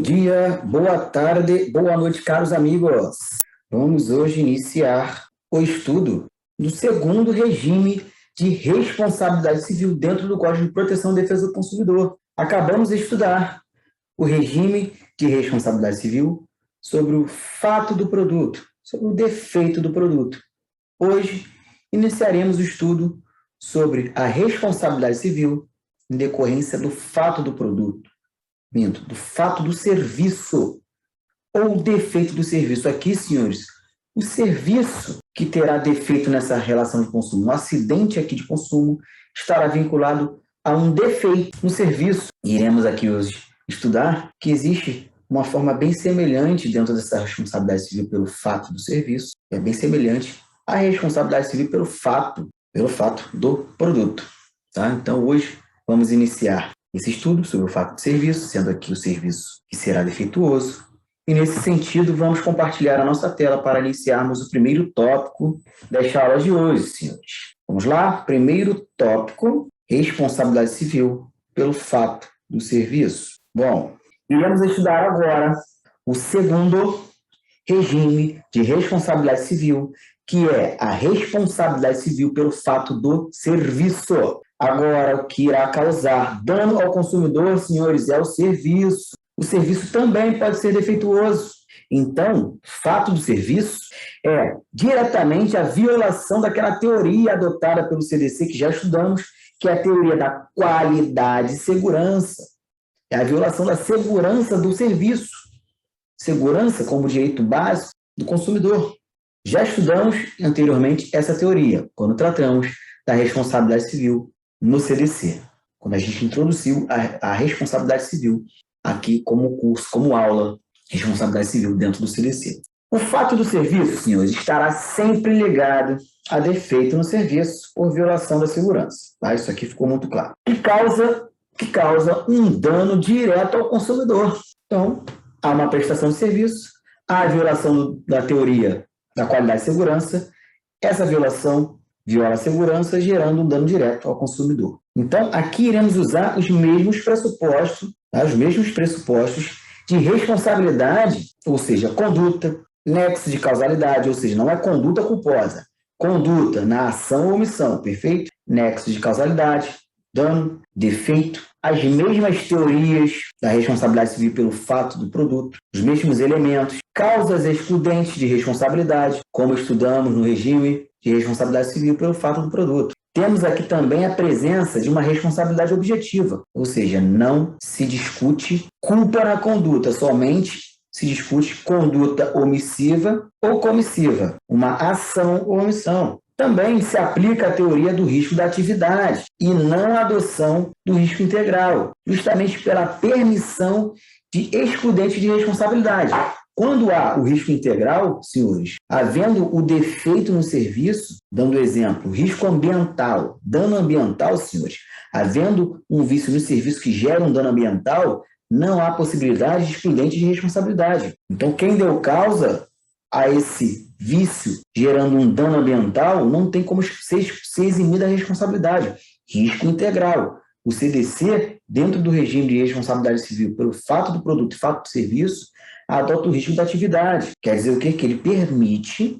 dia, boa tarde, boa noite, caros amigos. Vamos hoje iniciar o estudo do segundo regime de responsabilidade civil dentro do Código de Proteção e Defesa do Consumidor. Acabamos de estudar o regime de responsabilidade civil sobre o fato do produto, sobre o defeito do produto. Hoje, iniciaremos o estudo sobre a responsabilidade civil em decorrência do fato do produto, do fato do serviço ou defeito do serviço. Aqui, senhores, o serviço que terá defeito nessa relação de consumo, um acidente aqui de consumo, estará vinculado a um defeito no serviço. Iremos aqui hoje estudar que existe uma forma bem semelhante dentro dessa responsabilidade civil pelo fato do serviço, é bem semelhante à responsabilidade civil pelo fato do produto. Tá? Então, hoje, vamos iniciar esse estudo sobre o fato do serviço, sendo aqui o serviço que será defeituoso. E, nesse sentido, vamos compartilhar a nossa tela para iniciarmos o primeiro tópico desta aula de hoje, senhores. Vamos lá? Primeiro tópico, responsabilidade civil pelo fato do serviço. Bom, iremos estudar agora o segundo regime de responsabilidade civil, que é a responsabilidade civil pelo fato do serviço. Agora, o que irá causar dano ao consumidor, senhores, é o serviço. O serviço também pode ser defeituoso. Então, fato do serviço é diretamente a violação daquela teoria adotada pelo CDC, que já estudamos, que é a teoria da qualidade e segurança. É a violação da segurança do serviço. Segurança como direito básico do consumidor. Já estudamos anteriormente essa teoria, quando tratamos da responsabilidade civil no CDC, quando a gente introduziu a responsabilidade civil aqui como curso, como aula, responsabilidade civil dentro do CDC. O fato do serviço, senhores, estará sempre ligado a defeito no serviço por violação da segurança. Tá? Isso aqui ficou muito claro. Que causa um dano direto ao consumidor. Então, há uma prestação de serviço, há a violação da teoria da qualidade e segurança, essa violação viola a segurança, gerando um dano direto ao consumidor. Então, aqui iremos usar os mesmos pressupostos, tá? Os mesmos pressupostos de responsabilidade, ou seja, conduta, nexo de causalidade, ou seja, não é conduta culposa, conduta na ação ou omissão, perfeito? Nexo de causalidade, dano, defeito, as mesmas teorias da responsabilidade civil pelo fato do produto, os mesmos elementos, causas excludentes de responsabilidade, como estudamos no regime de responsabilidade civil pelo fato do produto. Temos aqui também a presença de uma responsabilidade objetiva, ou seja, não se discute culpa na conduta, somente se discute conduta omissiva ou comissiva, uma ação ou omissão. Também se aplica a teoria do risco da atividade e não a adoção do risco integral, justamente pela permissão de excludente de responsabilidade. Quando há o risco integral, senhores, havendo o defeito no serviço, dando exemplo, risco ambiental, dano ambiental, senhores, havendo um vício no serviço que gera um dano ambiental, não há possibilidade de excludente de responsabilidade. Então, quem deu causa a esse vício gerando um dano ambiental não tem como ser eximido da responsabilidade. Risco integral. O CDC, dentro do regime de responsabilidade civil pelo fato do produto e fato do serviço, adota o risco da atividade. Quer dizer o quê? Que ele permite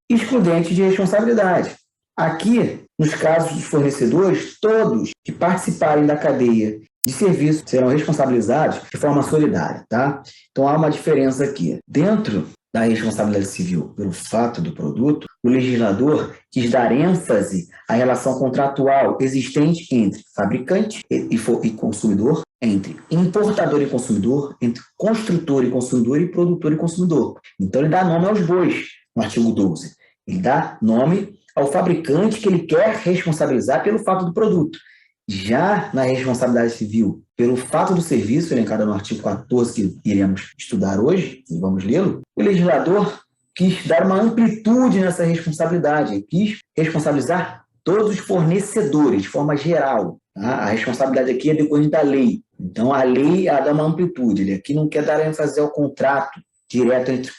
excludente de responsabilidade. Aqui, nos casos dos fornecedores, todos que participarem da cadeia de serviço serão responsabilizados de forma solidária, tá? Então, há uma diferença aqui. Dentro da responsabilidade civil pelo fato do produto, o legislador quis dar ênfase à relação contratual existente entre fabricante e consumidor, entre importador e consumidor, entre construtor e consumidor e produtor e consumidor. Então, ele dá nome aos bois, no artigo 12. Ele dá nome ao fabricante que ele quer responsabilizar pelo fato do produto. Já na responsabilidade civil pelo fato do serviço, elencada no artigo 14, que iremos estudar hoje, e vamos lê-lo, o legislador quis dar uma amplitude nessa responsabilidade, quis responsabilizar todos os fornecedores, de forma geral. Tá? A responsabilidade aqui é decorrente da lei. Então, a lei dá uma amplitude. Ele aqui não quer dar ênfase ao contrato direto entre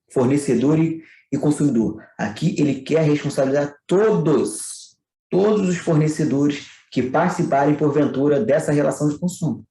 fornecedor e consumidor. Aqui ele quer responsabilizar todos os fornecedores que participarem, porventura, dessa relação de consumo.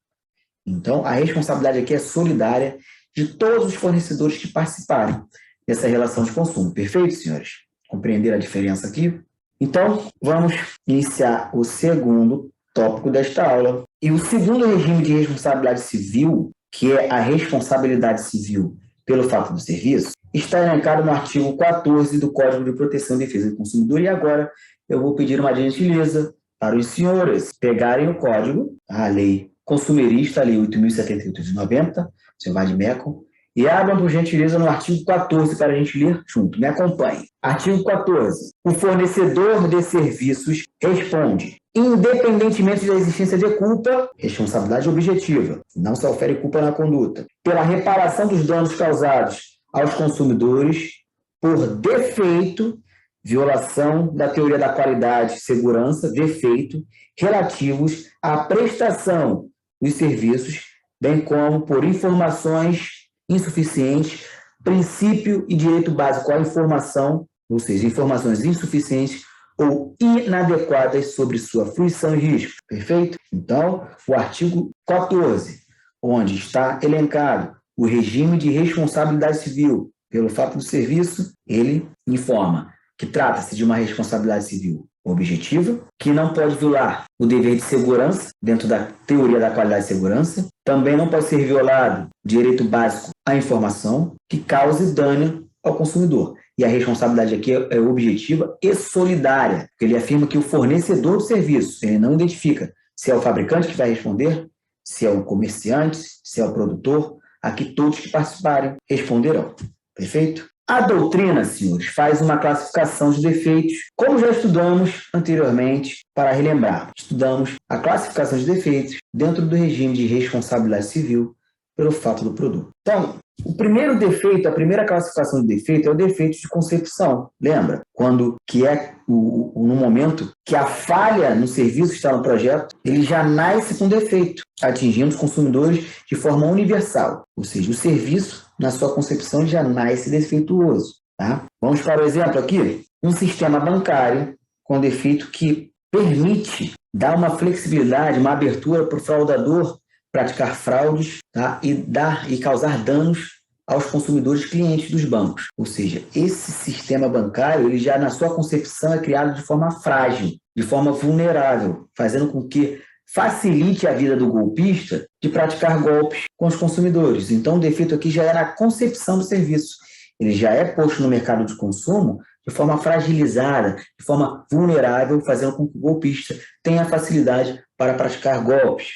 Então, a responsabilidade aqui é solidária de todos os fornecedores que participarem dessa relação de consumo. Perfeito, senhores? Compreenderam a diferença aqui? Então, vamos iniciar o segundo tópico desta aula. E o segundo regime de responsabilidade civil, que é a responsabilidade civil pelo fato do serviço, está elencado no artigo 14 do Código de Proteção e Defesa do Consumidor. E agora eu vou pedir uma gentileza para os senhores pegarem o código, a lei consumerista, a lei 8.078 de 90, seu Vademecum, e abram, por gentileza, no artigo 14 para a gente ler junto. Me acompanhe. Artigo 14. O fornecedor de serviços responde, independentemente da existência de culpa, responsabilidade objetiva, não se ofere culpa na conduta, pela reparação dos danos causados aos consumidores por defeito, violação da teoria da qualidade, segurança, defeito, relativos à prestação dos serviços, bem como por informações insuficientes, princípio e direito básico à informação, ou seja, informações insuficientes ou inadequadas sobre sua fruição e risco. Perfeito? Então, o artigo 14, onde está elencado o regime de responsabilidade civil pelo fato do serviço, ele informa que trata-se de uma responsabilidade civil objetiva, que não pode violar o dever de segurança, dentro da teoria da qualidade de segurança, também não pode ser violado o direito básico à informação, que cause dano ao consumidor. E a responsabilidade aqui é objetiva e solidária, porque ele afirma que o fornecedor do serviço, ele não identifica se é o fabricante que vai responder, se é o comerciante, se é o produtor, aqui todos que participarem responderão. Perfeito? A doutrina, senhores, faz uma classificação de defeitos, como já estudamos anteriormente, para relembrar. Estudamos a classificação de defeitos dentro do regime de responsabilidade civil pelo fato do produto. Então, o primeiro defeito, a primeira classificação de defeito é o defeito de concepção. Lembra? Quando que é no momento que a falha no serviço está no projeto, ele já nasce com defeito, atingindo os consumidores de forma universal. Ou seja, o serviço, na sua concepção, já nasce defeituoso. Tá? Vamos para o exemplo aqui. Um sistema bancário com defeito que permite dar uma flexibilidade, uma abertura para o fraudador praticar fraudes, tá? e causar danos aos consumidores clientes dos bancos. Ou seja, esse sistema bancário, ele já na sua concepção é criado de forma frágil, de forma vulnerável, fazendo com que facilite a vida do golpista de praticar golpes com os consumidores. Então, o defeito aqui já é na concepção do serviço. Ele já é posto no mercado de consumo de forma fragilizada, de forma vulnerável, fazendo com que o golpista tenha facilidade para praticar golpes,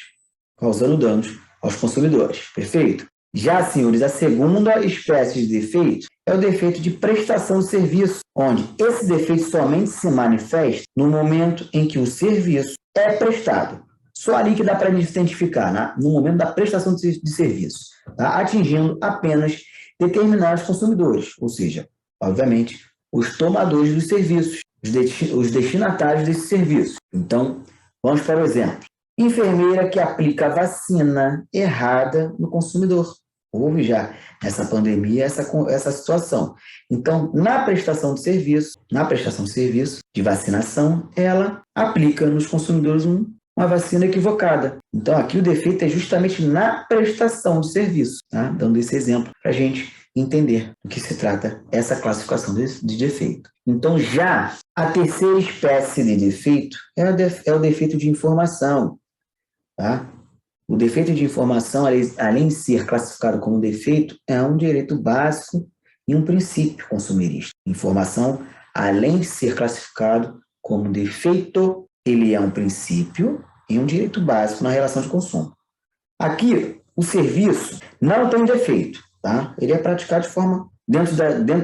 causando danos aos consumidores. Perfeito? Já, senhores, a segunda espécie de defeito é o defeito de prestação de serviço, onde esse defeito somente se manifesta no momento em que o serviço é prestado. Só ali que dá para identificar, né? No momento da prestação de serviço, tá? Atingindo apenas determinados consumidores, ou seja, obviamente, os tomadores dos serviços, os destinatários desse serviço. Então, vamos para o exemplo. Enfermeira que aplica vacina errada no consumidor. Houve já nessa pandemia essa situação. Então, na prestação de serviço de vacinação, ela aplica nos consumidores uma vacina equivocada. Então, aqui o defeito é justamente na prestação de serviço, tá? Dando esse exemplo para a gente entender do que se trata essa classificação de defeito. Então, já a terceira espécie de defeito é o defeito de informação. Tá? O defeito de informação, além de ser classificado como defeito, é um direito básico e um princípio consumerista. Informação, além de ser classificado como defeito, ele é um princípio e um direito básico na relação de consumo. Aqui, o serviço não tem defeito, tá? Ele é praticado de forma dentro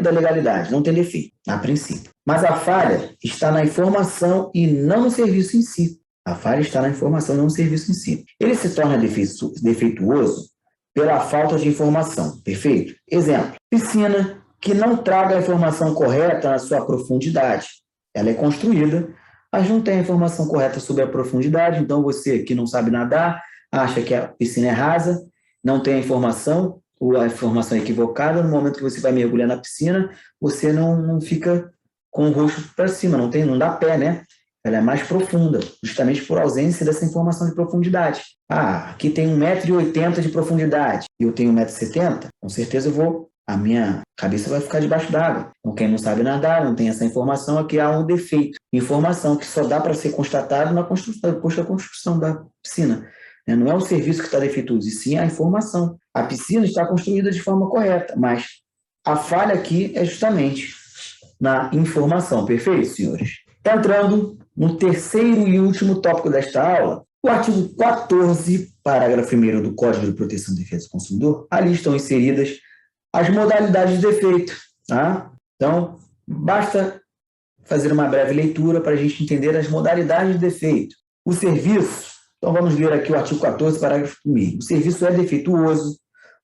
da legalidade, não tem defeito, a princípio. Mas a falha está na informação e não no serviço em si. A falha está na informação, não no serviço em si. Ele se torna defeituoso pela falta de informação. Perfeito? Exemplo, piscina que não traga a informação correta na sua profundidade. Ela é construída, mas não tem a informação correta sobre a profundidade, então você que não sabe nadar, acha que a piscina é rasa, não tem a informação, ou a informação é equivocada, no momento que você vai mergulhar na piscina, você não fica com o rosto para cima, não dá pé, né? ela é mais profunda, justamente por ausência dessa informação de profundidade. Aqui tem 1,80 m de profundidade e eu tenho 1,70 m, com certeza a minha cabeça vai ficar debaixo d'água. Então, quem não sabe nadar, não tem essa informação, aqui há um defeito. Informação que só dá para ser constatado depois da construção da piscina. Não é o serviço que está defeituoso, e sim a informação. A piscina está construída de forma correta, mas a falha aqui é justamente na informação. Perfeito, senhores? Entrando no terceiro e último tópico desta aula, o artigo 14, parágrafo 1º do Código de Proteção e Defesa do Consumidor, ali estão inseridas as modalidades de defeito. Tá? Então, basta fazer uma breve leitura para a gente entender as modalidades de defeito. O serviço, então vamos ler aqui o artigo 14, parágrafo 1º. O serviço é defeituoso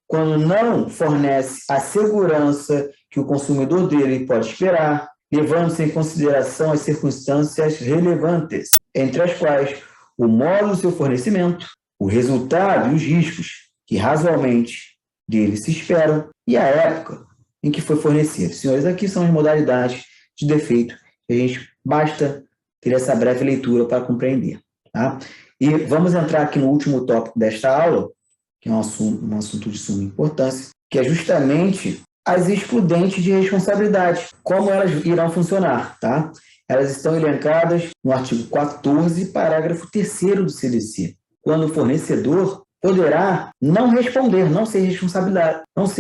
quando não fornece a segurança que o consumidor dele pode esperar, levando-se em consideração as circunstâncias relevantes, entre as quais o modo do seu fornecimento, o resultado e os riscos que razoavelmente dele se esperam e a época em que foi fornecido. Senhores, aqui são as modalidades de defeito que a gente basta ter essa breve leitura para compreender. Tá? E vamos entrar aqui no último tópico desta aula, que é um assunto de suma importância, que é justamente as excludentes de responsabilidade, como elas irão funcionar. Tá? Elas estão elencadas no artigo 14, parágrafo 3º do CDC, quando o fornecedor poderá não responder, não ser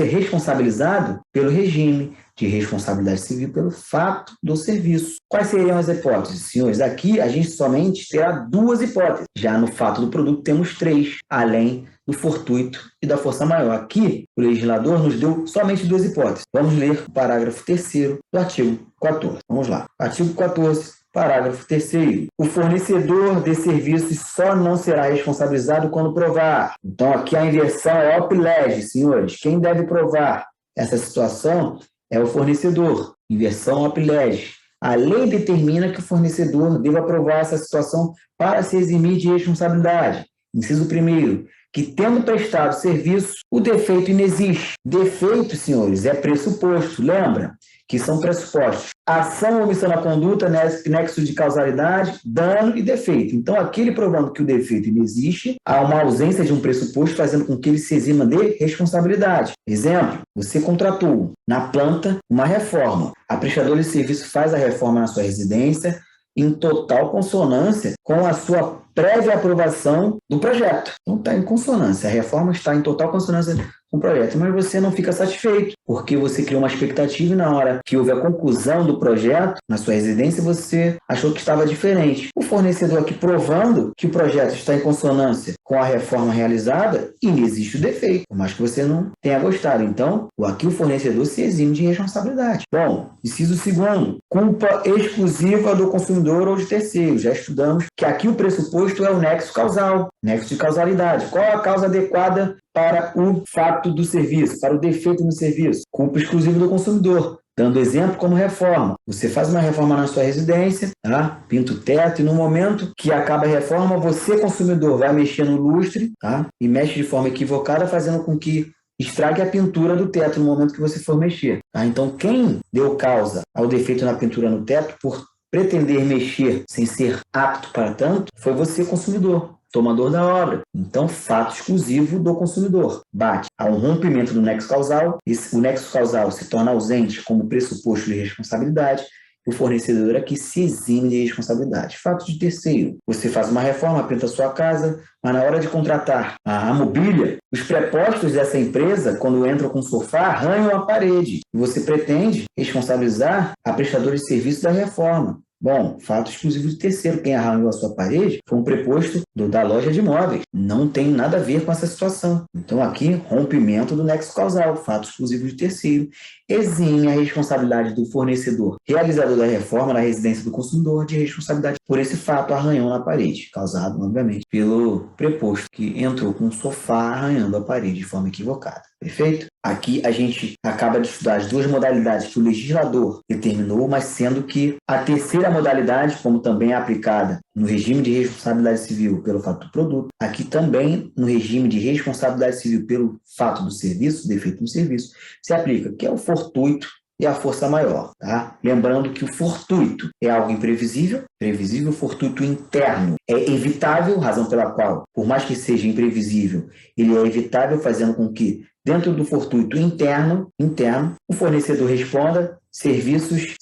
responsabilizado pelo regime de responsabilidade civil pelo fato do serviço. Quais seriam as hipóteses, senhores? Aqui a gente somente terá 2 hipóteses. Já no fato do produto temos 3, além do fortuito e da força maior. Aqui o legislador nos deu somente 2 hipóteses. Vamos ler o parágrafo 3º do artigo 14. Vamos lá. Artigo 14. Parágrafo 3º. O fornecedor de serviços só não será responsabilizado quando provar. Então, aqui a inversão é op lege, senhores. Quem deve provar essa situação é o fornecedor. Inversão op lege. A lei determina que o fornecedor deva provar essa situação para se eximir de responsabilidade. Inciso 1º. Que, tendo prestado serviço, o defeito inexiste. Defeito, senhores, é pressuposto. Lembra? Que são pressupostos: ação ou omissão na conduta, nexo de causalidade, dano e defeito. Então, aquele provando que o defeito não existe, há uma ausência de um pressuposto fazendo com que ele se exima de responsabilidade. Exemplo: você contratou na planta uma reforma. A prestadora de serviço faz a reforma na sua residência em total consonância com a sua prévia aprovação do projeto. Então, está em consonância. A reforma está em total consonância com o projeto, mas você não fica satisfeito, porque você criou uma expectativa e na hora que houve a conclusão do projeto, na sua residência, você achou que estava diferente. O fornecedor aqui provando que o projeto está em consonância com a reforma realizada, e não existe o defeito, por mais que você não tenha gostado. Então, aqui o fornecedor se exime de responsabilidade. Bom, inciso 2º, culpa exclusiva do consumidor ou de terceiro. Já estudamos que aqui o pressuposto é o nexo causal, nexo de causalidade. Qual a causa adequada para o fato do serviço, para o defeito no serviço? Culpa exclusiva do consumidor. Dando exemplo como reforma. Você faz uma reforma na sua residência, tá? Pinta o teto e no momento que acaba a reforma, você, consumidor, vai mexer no lustre, tá? E mexe de forma equivocada, fazendo com que estrague a pintura do teto no momento que você for mexer. Tá? Então, quem deu causa ao defeito na pintura no teto por pretender mexer sem ser apto para tanto, foi você, consumidor, tomador da obra. Então, fato exclusivo do consumidor. Bate a um rompimento do nexo causal, o nexo causal se torna ausente como pressuposto de responsabilidade, e o fornecedor aqui se exime de responsabilidade. Fato de terceiro: você faz uma reforma, pinta a sua casa, mas na hora de contratar a mobília, os prepostos dessa empresa, quando entram com o sofá, arranham a parede. E você pretende responsabilizar a prestadora de serviço da reforma. Bom, fato exclusivo de terceiro. Quem arranhou a sua parede foi um preposto da loja de imóveis. Não tem nada a ver com essa situação. Então, aqui, rompimento do nexo causal, fato exclusivo de terceiro. Exime a responsabilidade do fornecedor, realizador da reforma na residência do consumidor, de responsabilidade por esse fato arranhão na parede, causado, obviamente, pelo preposto que entrou com o sofá arranhando a parede de forma equivocada. Perfeito? Aqui a gente acaba de estudar as 2 modalidades que o legislador determinou, mas sendo que a terceira modalidade, como também é aplicada no regime de responsabilidade civil pelo fato do produto, aqui também no regime de responsabilidade civil pelo fato do serviço, defeito no serviço, se aplica, que é o fortuito e a força maior. Tá? Lembrando que o fortuito é algo imprevisível, previsível, fortuito interno é evitável, razão pela qual, por mais que seja imprevisível, ele é evitável, fazendo com que, dentro do fortuito interno, o fornecedor responda serviços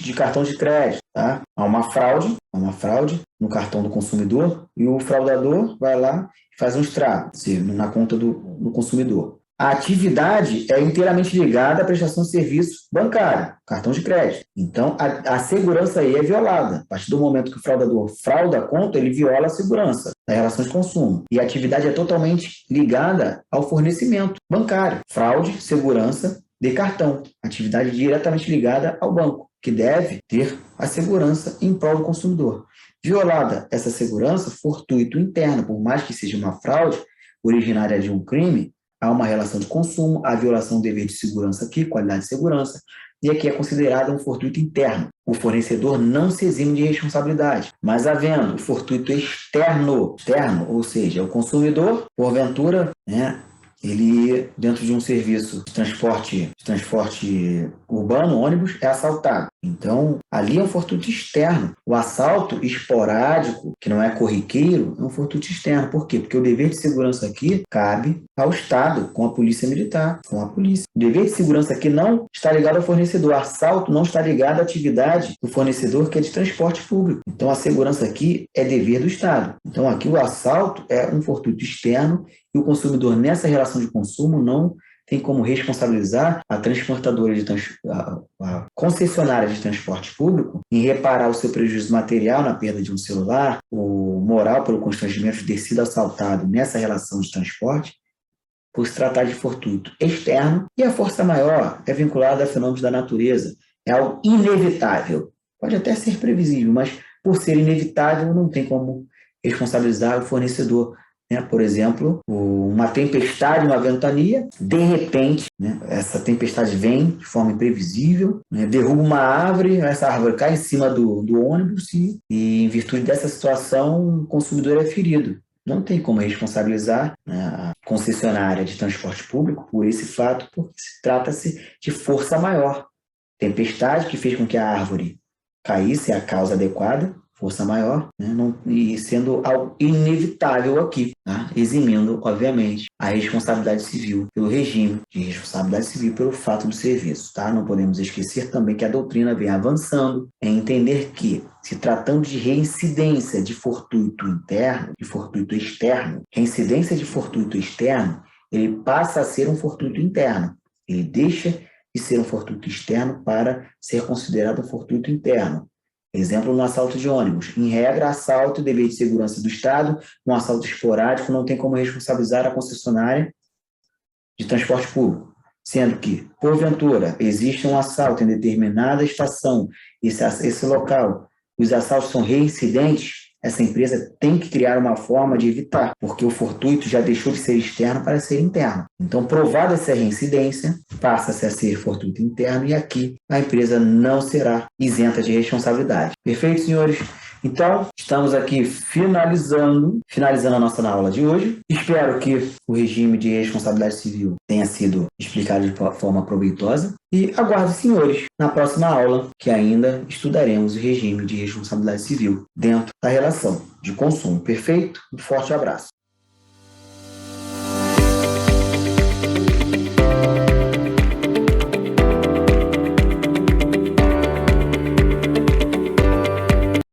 de cartão de crédito. Tá? Há uma fraude no cartão do consumidor e o fraudador vai lá e faz um estrago na conta do consumidor. A atividade é inteiramente ligada à prestação de serviço bancário, cartão de crédito. Então, a segurança aí é violada. A partir do momento que o fraudador frauda a conta, ele viola a segurança da relação de consumo. E a atividade é totalmente ligada ao fornecimento bancário. Fraude, segurança de cartão. Atividade diretamente ligada ao banco, que deve ter a segurança em prol do consumidor. Violada essa segurança, fortuito interno, por mais que seja uma fraude originária de um crime, há uma relação de consumo, há violação do dever de segurança aqui, qualidade de segurança, e aqui é considerado um fortuito interno. O fornecedor não se exime de responsabilidade, mas havendo fortuito externo, ou seja, o consumidor, porventura, ele, dentro de um serviço de transporte urbano, ônibus, é assaltado. Então, ali é um fortuito externo. O assalto esporádico, que não é corriqueiro, é um fortuito externo. Por quê? Porque o dever de segurança aqui cabe ao Estado, com a polícia militar, com a polícia. O dever de segurança aqui não está ligado ao fornecedor. O assalto não está ligado à atividade do fornecedor, que é de transporte público. Então, a segurança aqui é dever do Estado. Então, aqui o assalto é um fortuito externo e o consumidor, nessa relação de consumo, não tem como responsabilizar a transportadora, a concessionária de transporte público em reparar o seu prejuízo material na perda de um celular, ou moral pelo constrangimento de ter sido assaltado nessa relação de transporte, por se tratar de fortuito externo, e a força maior é vinculada a fenômenos da natureza. É algo inevitável. Pode até ser previsível, mas por ser inevitável não tem como responsabilizar o fornecedor. Por exemplo, uma tempestade, uma ventania, de repente, essa tempestade vem de forma imprevisível, derruba uma árvore, essa árvore cai em cima do ônibus e, em virtude dessa situação, o consumidor é ferido. Não tem como responsabilizar a concessionária de transporte público por esse fato, porque trata-se de força maior. Tempestade que fez com que a árvore caísse é a causa adequada, força maior, e sendo algo inevitável aqui, tá? Eximindo, obviamente, a responsabilidade civil pelo regime de responsabilidade civil pelo fato do serviço. Tá? Não podemos esquecer também que a doutrina vem avançando em entender que, se tratando de reincidência de fortuito interno e fortuito externo, reincidência de fortuito externo, ele passa a ser um fortuito interno. Ele deixa de ser um fortuito externo para ser considerado um fortuito interno. Exemplo, no assalto de ônibus. Em regra, assalto e dever de segurança do Estado, um assalto esporádico não tem como responsabilizar a concessionária de transporte público. Sendo que, porventura, existe um assalto em determinada estação, esse local, os assaltos são reincidentes, essa empresa tem que criar uma forma de evitar, porque o fortuito já deixou de ser externo para ser interno. Então, provada essa reincidência, passa-se a ser fortuito interno e aqui a empresa não será isenta de responsabilidade. Perfeito, senhores? Então, estamos aqui finalizando a nossa aula de hoje. Espero que o regime de responsabilidade civil tenha sido explicado de forma proveitosa. E aguardo, senhores, na próxima aula, que ainda estudaremos o regime de responsabilidade civil dentro da relação de consumo. Perfeito? Um forte abraço.